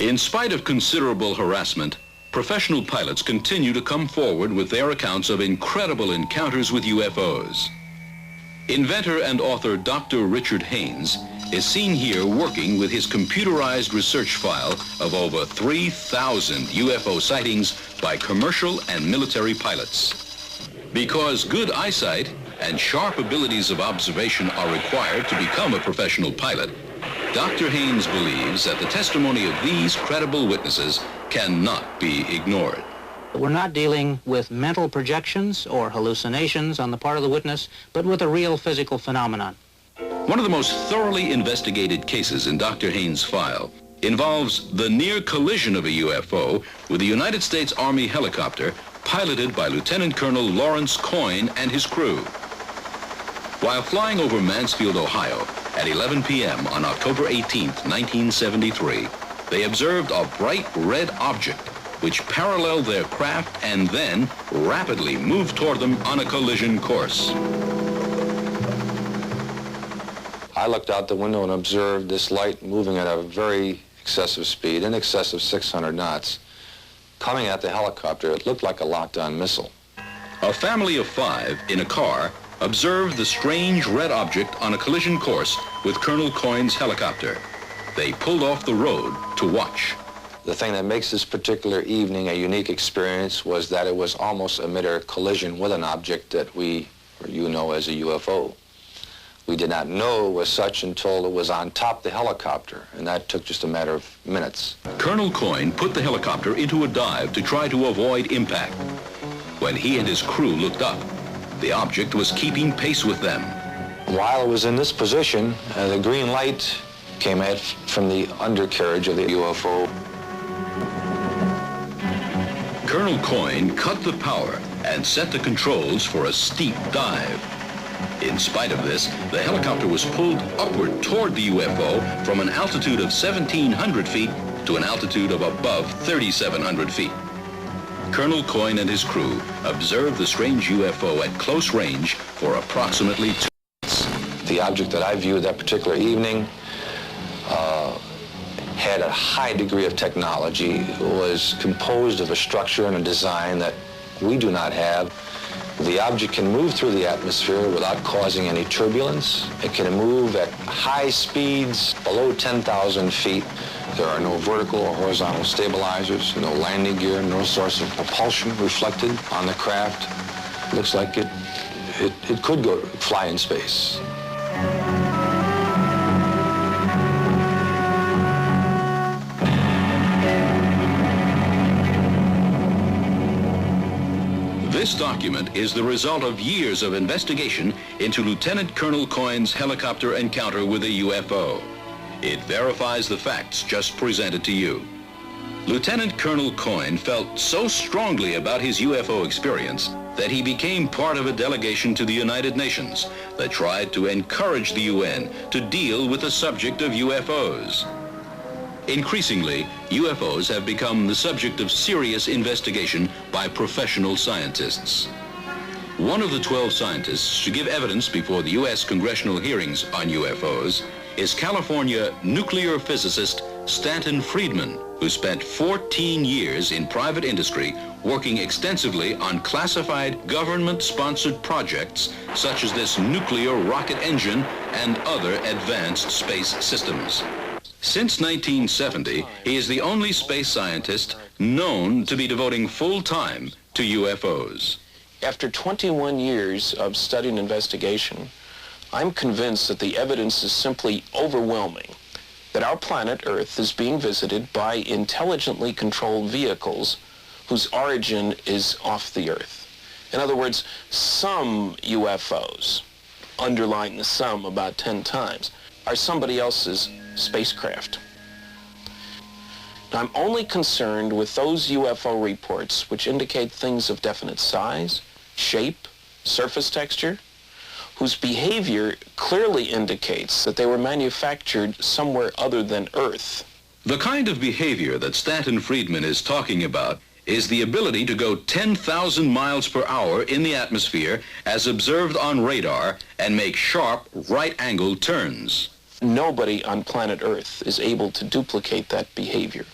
In spite of considerable harassment, professional pilots continue to come forward with their accounts of incredible encounters with UFOs. Inventor and author Dr. Richard Haynes is seen here working with his computerized research file of over 3,000 UFO sightings by commercial and military pilots. Because good eyesight and sharp abilities of observation are required to become a professional pilot, Dr. Haynes believes that the testimony of these credible witnesses cannot be ignored. We're not dealing with mental projections or hallucinations on the part of the witness, but with a real physical phenomenon. One of the most thoroughly investigated cases in Dr. Haynes' file involves the near collision of a UFO with a United States Army helicopter piloted by Lieutenant Colonel Lawrence Coyne and his crew. While flying over Mansfield, Ohio, at 11 p.m. on October 18, 1973, they observed a bright red object which paralleled their craft and then rapidly moved toward them on a collision course. I looked out the window and observed this light moving at a very excessive speed, in excess of 600 knots, coming at the helicopter. It looked like a locked-on missile. A family of 5 in a car observed the strange red object on a collision course with Colonel Coyne's helicopter. They pulled off the road to watch. The thing that makes this particular evening a unique experience was that it was almost a mid-air collision with an object that we, or you know, as a UFO. We did not know it was such until it was on top of the helicopter, and that took just a matter of minutes. Colonel Coyne put the helicopter into a dive to try to avoid impact. When he and his crew looked up, the object was keeping pace with them. While it was in this position, the green light came out from the undercarriage of the UFO. Colonel Coyne cut the power and set the controls for a steep dive. In spite of this, the helicopter was pulled upward toward the UFO from an altitude of 1,700 feet to an altitude of above 3,700 feet. Colonel Coyne and his crew observed the strange UFO at close range for approximately 2 minutes. The object that I viewed that particular evening had a high degree of technology. It was composed of a structure and a design that we do not have. The object can move through the atmosphere without causing any turbulence. It can move at high speeds below 10,000 feet. There are no vertical or horizontal stabilizers, no landing gear, no source of propulsion reflected on the craft. Looks like it could fly in space. This document is the result of years of investigation into Lieutenant Colonel Coyne's helicopter encounter with a UFO. It verifies the facts just presented to you. Lieutenant Colonel Coyne felt so strongly about his UFO experience that he became part of a delegation to the United Nations that tried to encourage the UN to deal with the subject of UFOs. Increasingly, UFOs have become the subject of serious investigation by professional scientists. One of the 12 scientists to give evidence before the U.S. congressional hearings on UFOs is California nuclear physicist Stanton Friedman, who spent 14 years in private industry working extensively on classified government-sponsored projects such as this nuclear rocket engine and other advanced space systems. Since 1970, he is the only space scientist known to be devoting full time to UFOs. After 21 years of study and investigation, I'm convinced that the evidence is simply overwhelming that our planet Earth is being visited by intelligently controlled vehicles whose origin is off the Earth. In other words, some UFOs, underline the sum about 10 times, are somebody else's spacecraft. Now, I'm only concerned with those UFO reports which indicate things of definite size, shape, surface texture, whose behavior clearly indicates that they were manufactured somewhere other than Earth. The kind of behavior that Stanton Friedman is talking about is the ability to go 10,000 miles per hour in the atmosphere as observed on radar and make sharp right-angled turns. Nobody on planet Earth is able to duplicate that behavior.